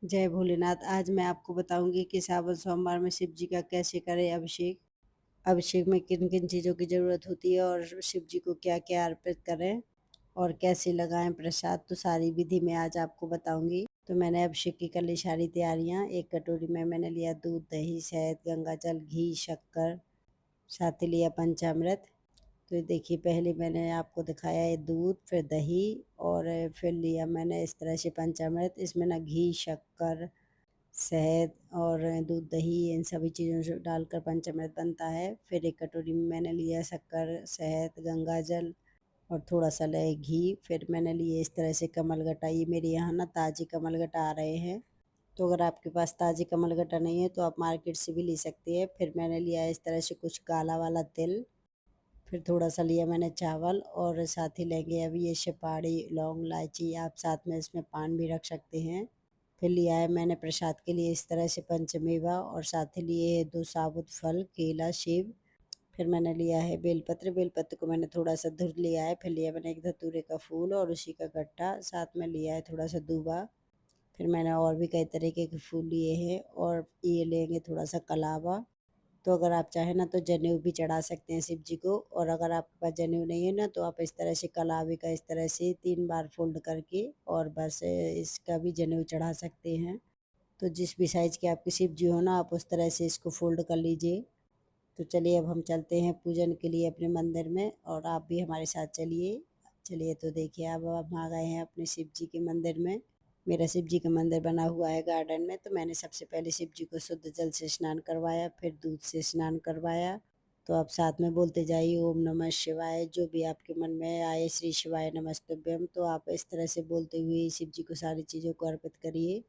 जय भोलेनाथ। आज मैं आपको बताऊँगी कि सावन सोमवार में शिव जी का कैसे करें अभिषेक। अभिषेक में किन-किन चीज़ों की ज़रूरत होती है और शिव जी को क्या-क्या अर्पित करें और कैसे लगाएँ प्रसाद, तो सारी विधि मैं आज आपको बताऊँगी। तो मैंने अभिषेक की कर ली सारी तैयारियाँ। 1 कटोरी में मैंने लिया दूध, दही, शहद, गंगा जल, घी, शक्कर, साथ ही लिया पंचामृत। तो देखिए, पहले मैंने आपको दिखाया है दूध, फिर दही और फिर लिया मैंने इस तरह से पंचामृत। इसमें ना घी, शक्कर, शहद और दूध, दही इन सभी चीज़ों से डालकर पंचामृत बनता है। फिर 1 कटोरी में मैंने लिया शक्कर, शहद, गंगा जल और थोड़ा-सा लिया घी। फिर मैंने लिए इस तरह से कमलगट्टा, ये मेरे यहाँ ना ताज़े कमलगट्टा आ रहे हैं। तो अगर आपके पास ताज़े कमलगट्टा नहीं है तो आप मार्केट से भी ले सकते हैं। फिर मैंने लिया इस तरह से कुछ काला वाला तिल, फिर थोड़ा-सा लिया मैंने चावल और साथ ही लेंगे अभी ये सुपारी, लौंग, इलायची, आप साथ में इसमें पान भी रख सकते हैं। फिर लिया है मैंने प्रसाद के लिए इस तरह से पंचमेवा और साथ ही लिए है 2 साबुत फल, केला, सेब। फिर मैंने लिया है बेलपत्र, बेलपत्र को मैंने थोड़ा-सा धुर लिया है। फिर लिया मैंने एक धतूरे का फूल और उसी का गट्टा, साथ में लिया है थोड़ा-सा दूबा। फिर मैंने और भी कई तरीके के फूल लिए हैं और ये लेंगे थोड़ा-सा कलावा। तो अगर आप चाहें ना तो जनेऊ भी चढ़ा सकते हैं शिव जी को, और अगर आपके पास जनेऊ नहीं है ना तो आप इस तरह से कलावे का इस तरह से 3 बार फ़ोल्ड करके और बस इसका भी जनेऊ चढ़ा सकते हैं। तो जिस भी साइज़ के आपके शिव जी हो ना, आप उस तरह से इसको फ़ोल्ड कर लीजिए। तो चलिए अब हम चलते हैं पूजन के लिए अपने मंदिर में और आप भी हमारे साथ चलिए। चलिए तो देखिए, अब हम आ गए हैं अपने शिव जी के मंदिर में। मेरा शिव जी का मंदिर बना हुआ है गार्डन में। तो मैंने सबसे पहले शिव जी को शुद्ध जल से स्नान करवाया, फिर दूध से स्नान करवाया। तो आप साथ में बोलते जाइए ओम नमः शिवाय, जो भी आपके मन में आए, श्री शिवाय नमस्तुभ्यम। तो आप इस तरह से बोलते हुए शिव जी को सारी चीज़ों को अर्पित करिए।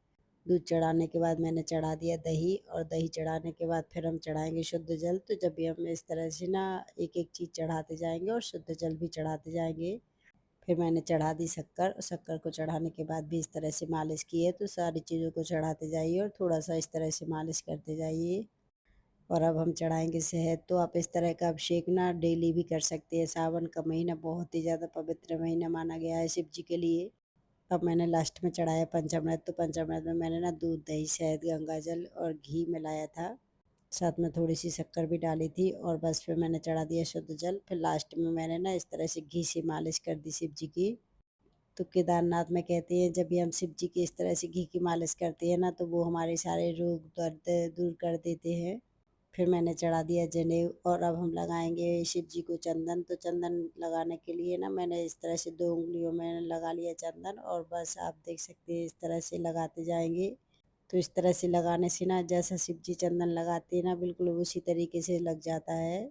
दूध चढ़ाने के बाद मैंने चढ़ा दिया दही, और दही चढ़ाने के बाद फिर हम चढ़ाएँगे शुद्ध जल। तो जब भी हम इस तरह से ना एक-एक चीज़ चढ़ाते जाएँगे और शुद्ध जल भी चढ़ाते जाएँगे। फिर मैंने चढ़ा दी शक्कर, शक्कर को चढ़ाने के बाद भी इस तरह से मालिश की है। तो सारी चीज़ों को चढ़ाते जाइए और थोड़ा-सा इस तरह से मालिश करते जाइए। और अब हम चढ़ाएँगे शहद। तो आप इस तरह का अभिषेक ना डेली भी कर सकते हैं। सावन का महीना बहुत ही ज़्यादा पवित्र महीना माना गया है शिव जी के लिए। अब मैंने लास्ट में चढ़ाया पंचामृत। तो पंचामृत में मैंने ना दूध, दही, शहद, गंगा जल और घी मिलाया था। साथ में थोड़ी-सी शक्कर भी डाली थी और बस फिर मैंने चढ़ा दिया शुद्ध जल। फिर लास्ट में मैंने ना इस तरह से घी से मालिश कर दी शिव जी की। तो केदारनाथ में कहते हैं जब भी हम शिव जी की इस तरह से घी की मालिश करते हैं ना, तो वो हमारे सारे रोग दर्द दूर कर देते हैं। फिर मैंने चढ़ा दिया जनेऊ और अब हम लगाएँगे शिव जी को चंदन। तो चंदन लगाने के लिए ना मैंने इस तरह से 2 उँगलियों में लगा लिया चंदन और बस आप देख सकते हैं इस तरह से लगाते जाएँगे। तो इस तरह से लगाने से ना जैसा शिव जी चंदन लगाते हैं ना, बिल्कुल उसी तरीके से लग जाता है।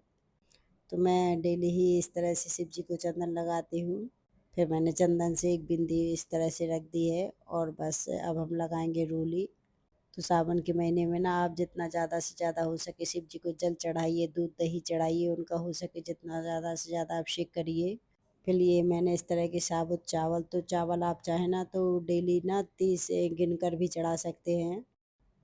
तो मैं डेली ही इस तरह से शिव जी को चंदन लगाती हूँ। फिर मैंने चंदन से एक बिंदी इस तरह से रख दी है और बस अब हम लगाएँगे रोली। तो सावन के महीने में ना आप जितना ज़्यादा से ज़्यादा हो सके शिव जी को जल चढ़ाइए, दूध दही चढ़ाइए, उनका हो सके जितना ज़्यादा से ज़्यादा अभिषेक करिए। फिर लिए मैंने इस तरह के साबुत चावल। तो चावल आप चाहें ना तो डेली ना 30 गिनकर भी चढ़ा सकते हैं।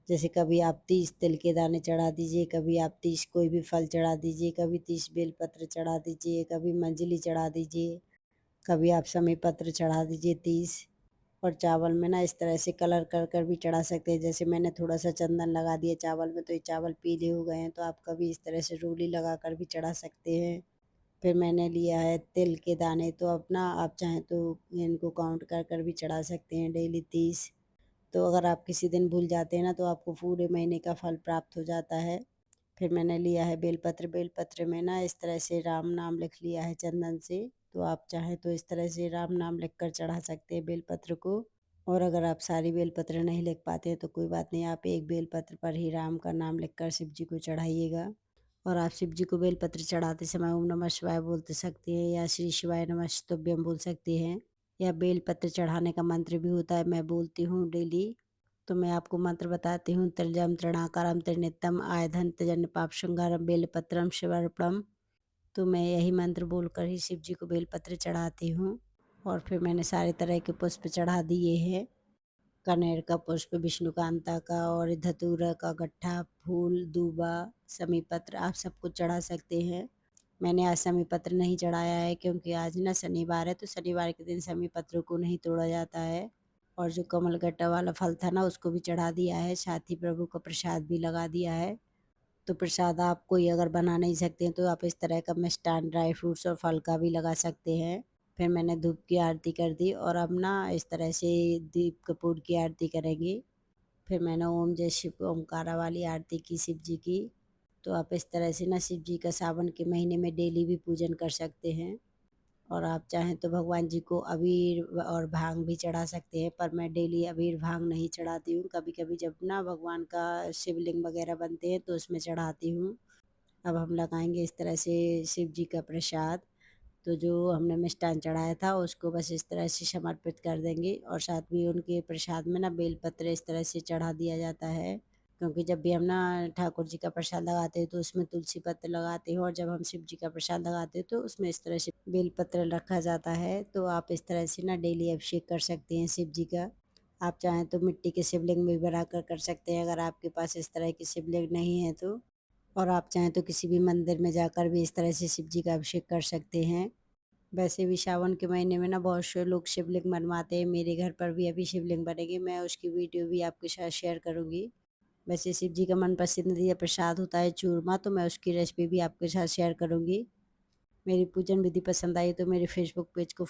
जैसे कभी आप 30 तिल के दाने चढ़ा दीजिए, कभी आप 30 कोई भी फल चढ़ा दीजिए, कभी 30 बेलपत्र चढ़ा दीजिए, कभी मंजली चढ़ा दीजिए, कभी आप समी पत्र चढ़ा दीजिए 30। और चावल में ना इस तरह से कलर कर कर भी चढ़ा सकते हैं। जैसे मैंने थोड़ा-सा चंदन लगा दिया चावल में तो ये चावल पीले हो गए हैं, तो आप कभी इस तरह से रोली लगाकर भी चढ़ा सकते हैं। फिर मैंने लिया है तिल के दाने। तो अपना आप चाहें तो इनको काउंट कर कर भी चढ़ा सकते हैं डेली 30। तो अगर आप किसी दिन भूल जाते हैं ना तो आपको पूरे महीने का फल प्राप्त हो जाता है। फिर मैंने लिया है बेलपत्र। बेलपत्र में ना इस तरह से राम नाम लिख लिया है चंदन से। तो आप चाहें तो इस तरह से राम नाम लिखकर चढ़ा सकते हैं बेलपत्र को। और अगर आप सारी बेलपत्र नहीं लिख पाते हैं तो कोई बात नहीं, आप एक बेलपत्र पर ही राम का नाम लिखकर शिव जी को चढ़ाइएगा। और आप शिव जी को बेलपत्र चढ़ाते समय ओम नमः शिवाय बोलते सकते हैं या श्री शिवाय नमस्तुभ्यम बोल सकते हैं, या बेलपत्र चढ़ाने का मंत्र भी होता है, मैं बोलती हूँ डेली। तो मैं आपको मंत्र बताती हूँ। त्रिजम तृणाकारम त्रिनेत्रम आयधन त्यजन पाप श्रृंगारम बेलपत्रम शिवार्पणम। तो मैं यही मंत्र बोलकर ही शिव जी को बेलपत्र चढ़ाती हूँ। और फिर मैंने सारे तरह के पुष्प चढ़ा दिए हैं। कनेर का पुष्प, विष्णुकांता का और धतूरा का गट्ठा, फूल, दूबा, समी पत्र, आप सब कुछ चढ़ा सकते हैं। मैंने आज समी पत्र नहीं चढ़ाया है क्योंकि आज ना शनिवार है, तो शनिवार के दिन समी पत्रों को नहीं तोड़ा जाता है। और जो कमलगट्टा वाला फल था ना उसको भी चढ़ा दिया है, साथ ही प्रभु का प्रसाद भी लगा दिया है। तो प्रसाद आप कोई अगर बना नहीं सकते हैं तो आप इस तरह का मिष्ठान, ड्राई फ्रूट्स और फल का भी लगा सकते हैं। फिर मैंने धूप की आरती कर दी और अब ना इस तरह से दीप कपूर की आरती करेंगे। फिर मैंने ओम जय शिव ओमकारा वाली आरती की शिव जी की। तो आप इस तरह से ना शिव जी का सावन के महीने में डेली भी पूजन कर सकते हैं। और आप चाहें तो भगवान जी को अबीर और भांग भी चढ़ा सकते हैं, पर मैं डेली अबीर भांग नहीं चढ़ाती हूँ। कभी-कभी जब ना भगवान का शिवलिंग वगैरह बनते हैं तो उसमें चढ़ाती हूँ। अब हम लगाएँगे इस तरह से शिव जी का प्रसाद। तो जो हमने मिष्ठान चढ़ाया था उसको बस इस तरह से समर्पित कर देंगे और साथ में उनके प्रसाद में ना बेलपत्र इस तरह से चढ़ा दिया जाता है। क्योंकि जब भी हम ना ठाकुर जी का प्रसाद लगाते हैं तो उसमें तुलसी पत्र लगाते हैं और जब हम शिव जी का प्रसाद लगाते हैं तो उसमें इस तरह से बेलपत्र रखा जाता है। तो आप इस तरह से ना डेली अभिषेक कर सकते हैं शिव जी का। आप चाहें तो मिट्टी के शिवलिंग में भी बनाकर कर सकते हैं अगर आपके पास इस तरह की शिवलिंग नहीं है तो। और आप चाहें तो किसी भी मंदिर में जाकर भी इस तरह से शिव जी का अभिषेक कर सकते हैं। वैसे भी सावन के महीने में ना बहुत से लोग शिवलिंग बनवाते हैं। मेरे घर पर भी अभी शिवलिंग बनेगी, मैं उसकी वीडियो भी आपके साथ शेयर करूँगी। वैसे शिव जी का मन पसंदीदा प्रसाद होता है चूरमा, तो मैं उसकी रेसिपी भी आपके साथ शेयर करूँगी। मेरी पूजन विधि पसंद आई तो मेरे फेसबुक पेज को